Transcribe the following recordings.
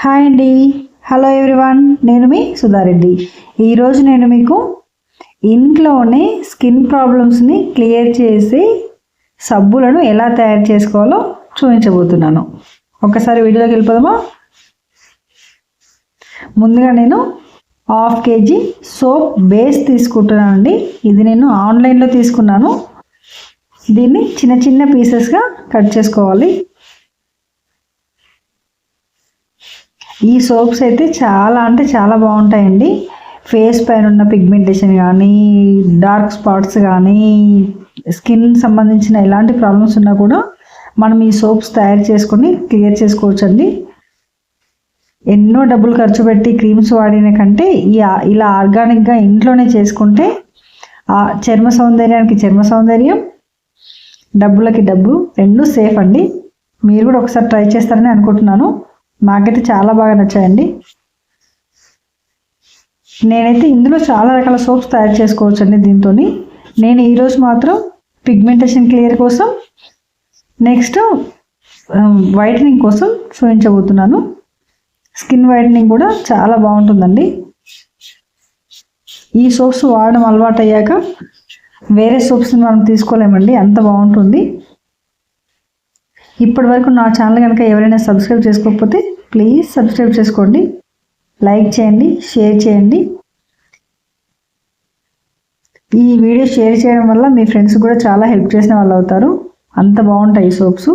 Hi అండి. Hello everyone. నేను మీ సుధారెడ్డి. ఈరోజు నేను మీకు ఇంట్లోనే స్కిన్ ప్రాబ్లమ్స్ని క్లియర్ చేసి సబ్బులను ఎలా తయారు చేసుకోవాలో చూపించబోతున్నాను. ఒకసారి వీడియోలోకి వెళ్ళిపోదామా? ముందుగా నేను 1/2 kg సోప్ బేస్ తీసుకుంటున్నానండి. ఇది నేను ఆన్లైన్లో తీసుకున్నాను. దీన్ని చిన్న చిన్న పీసెస్గా కట్ చేసుకోవాలి. ఈ సోప్స్ అయితే చాలా బాగుంటాయండి. ఫేస్ పైన ఉన్న పిగ్మెంటేషన్ కానీ, డార్క్ స్పాట్స్ కానీ, స్కిన్ సంబంధించిన ఎలాంటి ప్రాబ్లమ్స్ ఉన్నా కూడా మనం ఈ సోప్స్ తయారు చేసుకొని క్లియర్ చేసుకోవచ్చండి. ఎన్నో డబ్బులు ఖర్చు పెట్టి క్రీమ్స్ వాడిన కంటే ఇలా ఆర్గానిక్గా ఇంట్లోనే చేసుకుంటే చర్మ సౌందర్యానికి చర్మ సౌందర్యం, డబ్బులకి డబ్బు, రెండు సేఫ్ అండి. మీరు కూడా ఒకసారి ట్రై చేస్తారని అనుకుంటున్నాను. నాకైతే చాలా బాగా నచ్చాయండి. నేనైతే ఇందులో చాలా రకాల సోప్స్ తయారు చేసుకోవచ్చు అండి దీంతో. నేను ఈరోజు మాత్రం పిగ్మెంటేషన్ క్లియర్ కోసం, నెక్స్ట్ వైటనింగ్ కోసం చూపించబోతున్నాను. స్కిన్ వైటనింగ్ కూడా చాలా బాగుంటుందండి. ఈ సోప్స్ వాడడం అలవాటు అయ్యాక వేరే సోప్స్ని మనం తీసుకోలేమండి, అంత బాగుంటుంది. ఇప్పటి వరకు నా ఛానల్ కనుక ఎవరైనా సబ్స్క్రైబ్ చేసుకోకపోతే ప్లీజ్ సబ్స్క్రైబ్ చేసుకోండి, లైక్ చేయండి, షేర్ చేయండి. ఈ వీడియో షేర్ చేయడం వల్ల మీ ఫ్రెండ్స్ కూడా చాలా హెల్ప్ చేసిన వాళ్ళు అవుతారు. అంత బాగుంటాయి ఈ సోప్స్.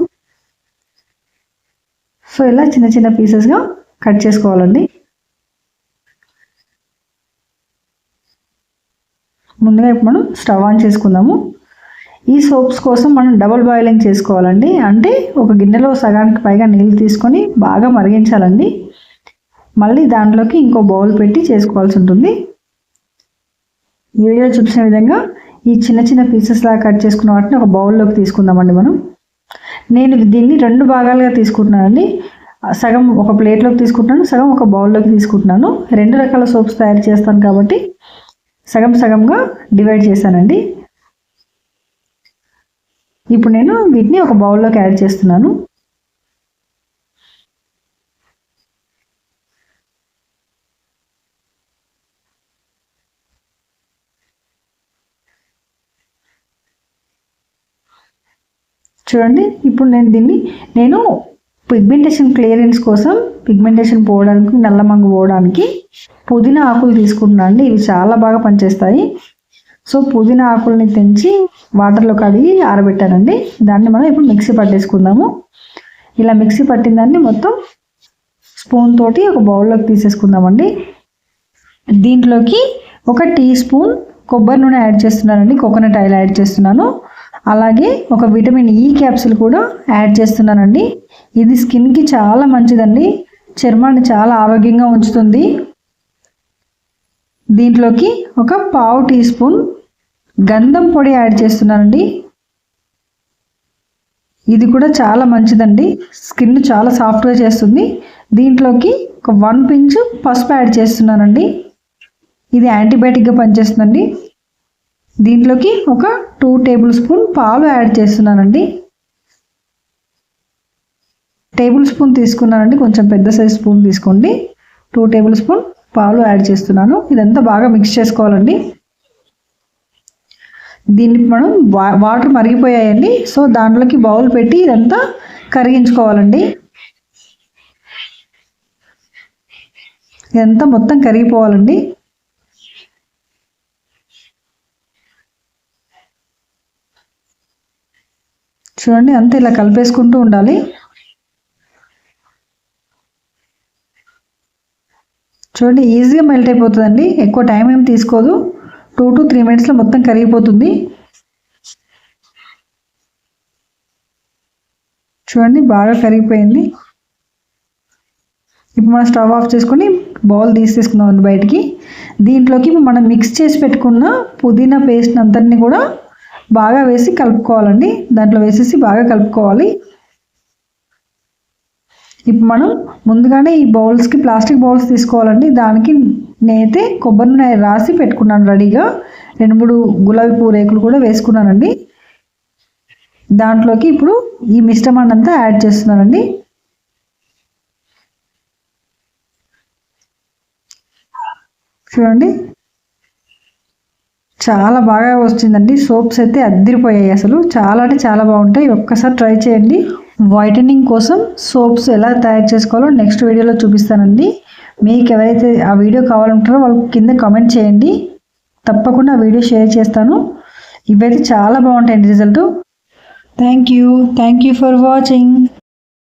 సో ఇలా చిన్న చిన్న పీసెస్గా కట్ చేసుకోవాలండి. ముందుగా ఇప్పుడు మనం స్టవ్ ఆన్ చేసుకుందాము. ఈ సోప్స్ కోసం మనం డబుల్ బాయిలింగ్ చేసుకోవాలండి. అంటే ఒక గిన్నెలో సగానికి పైగా నీళ్ళు తీసుకొని బాగా మరిగించాలండి. మళ్ళీ దాంట్లోకి ఇంకో బౌల్ పెట్టి చేసుకోవాల్సి ఉంటుంది. వీడియో చూసిన విధంగా ఈ చిన్న చిన్న పీసెస్ లాగా కట్ చేసుకున్న వాటిని ఒక బౌల్లోకి తీసుకుందామండి మనం. నేను దీన్ని 2 భాగాలుగా తీసుకుంటున్నానండి. సగం ఒక ప్లేట్లోకి తీసుకుంటున్నాను, సగం ఒక బౌల్లోకి తీసుకుంటున్నాను. 2 రకాల సోప్స్ తయారు చేస్తాను కాబట్టి సగం సగంగా డివైడ్ చేశానండి. ఇప్పుడు నేను వీటిని ఒక బౌల్లోకి యాడ్ చేస్తున్నాను. చూడండి, ఇప్పుడు నేను పిగ్మెంటేషన్ క్లియరెన్స్ కోసం, పిగ్మెంటేషన్ పోవడానికి, నల్లమంగు పోవడానికి పుదీనా ఆకులు తీసుకుంటున్నాను అండి. ఇవి చాలా బాగా పనిచేస్తాయి. సో పుదీనా ఆకుల్ని తెంచి వాటర్లో కడిగి ఆరబెట్టానండి. దాన్ని మనం ఇప్పుడు మిక్సీ పట్టేసుకుందాము. ఇలా మిక్సీ పట్టిన దాన్ని మొత్తం స్పూన్ తోటి ఒక బౌల్లోకి తీసేసుకుందామండి. దీంట్లోకి 1 టీ స్పూన్ కొబ్బరి నూనె యాడ్ చేస్తున్నానండి, కోకోనట్ ఆయిల్ యాడ్ చేస్తున్నాను. అలాగే ఒక విటమిన్ ఈ క్యాప్సూల్ కూడా యాడ్ చేస్తున్నానండి. ఇది స్కిన్కి చాలా మంచిదండి, చర్మాన్ని చాలా ఆరోగ్యంగా ఉంచుతుంది. దీంట్లోకి 1/4 టీ స్పూన్ గంధం పొడి యాడ్ చేస్తున్నానండి. ఇది కూడా చాలా మంచిదండి, స్కిన్ చాలా సాఫ్ట్గా చేస్తుంది. దీంట్లోకి 1 పించ్ పసుపు యాడ్ చేస్తున్నానండి. ఇది యాంటీబయాటిక్గా పనిచేస్తుందండి. దీంట్లోకి 2 టేబుల్ స్పూన్ పాలు యాడ్ చేస్తున్నానండి. టేబుల్ స్పూన్ తీసుకున్నానండి, కొంచెం పెద్ద సైజ్ స్పూన్ తీసుకోండి. 2 టేబుల్ స్పూన్ పాలు యాడ్ చేస్తున్నాను. ఇదంతా బాగా మిక్స్ చేసుకోవాలండి. దీన్ని మనం వాటర్ మరిగిపోయాయండి. సో దాంట్లోకి బౌల్ పెట్టి ఇదంతా కరిగించుకోవాలండి. ఇదంతా మొత్తం కరిగిపోవాలండి. చూడండి, అంతా ఇలా కలిపేసుకుంటూ ఉండాలి. చూడండి, ఈజీగా మెల్ట్ అయిపోతుందండి, ఎక్కువ టైం ఏం తీసుకోదు. 2 to 3 minutesలో మొత్తం కరిగిపోతుంది. చూడండి, బాగా కరిగిపోయింది. ఇప్పుడు మనం స్టవ్ ఆఫ్ చేసుకొని బౌల్ తీసేసుకుందాం బయటికి. దీంట్లోకి మనం మిక్స్ చేసి పెట్టుకున్న పుదీనా పేస్ట్ అంతటిని కూడా బాగా వేసి కలుపుకోవాలండి. దాంట్లో వేసేసి బాగా కలుపుకోవాలి. ఇప్పుడు మనం ముందుగానే ఈ బౌల్స్కి ప్లాస్టిక్ బౌల్స్ తీసుకోవాలండి. దానికి నేనైతే కొబ్బరి నూనె రాసి పెట్టుకున్నాను రెడీగా. 2-3 గులాబీ పువ్వు రేకులు కూడా వేసుకున్నానండి. దాంట్లోకి ఇప్పుడు ఈ మిశ్రమాన్ని అంతా యాడ్ చేస్తున్నానండి. చూడండి చాలా బాగా వచ్చిందండి. సోప్స్ అయితే అద్దరిపోయాయి, అసలు చాలా అంటే చాలా బాగుంటాయి. ఒక్కసారి ట్రై చేయండి. వైటనింగ్ కోసం సోప్స్ ఎలా తయారు చేసుకోవాలో నెక్స్ట్ వీడియోలో చూపిస్తానండి. మీకు ఎవరైతే ఆ వీడియో కావాలంటారో వాళ్ళు కింద కామెంట్ చేయండి, తప్పకుండా ఆ వీడియో షేర్ చేస్తాను. ఇవైతే చాలా బాగుంటాయండి result. Thank you for watching.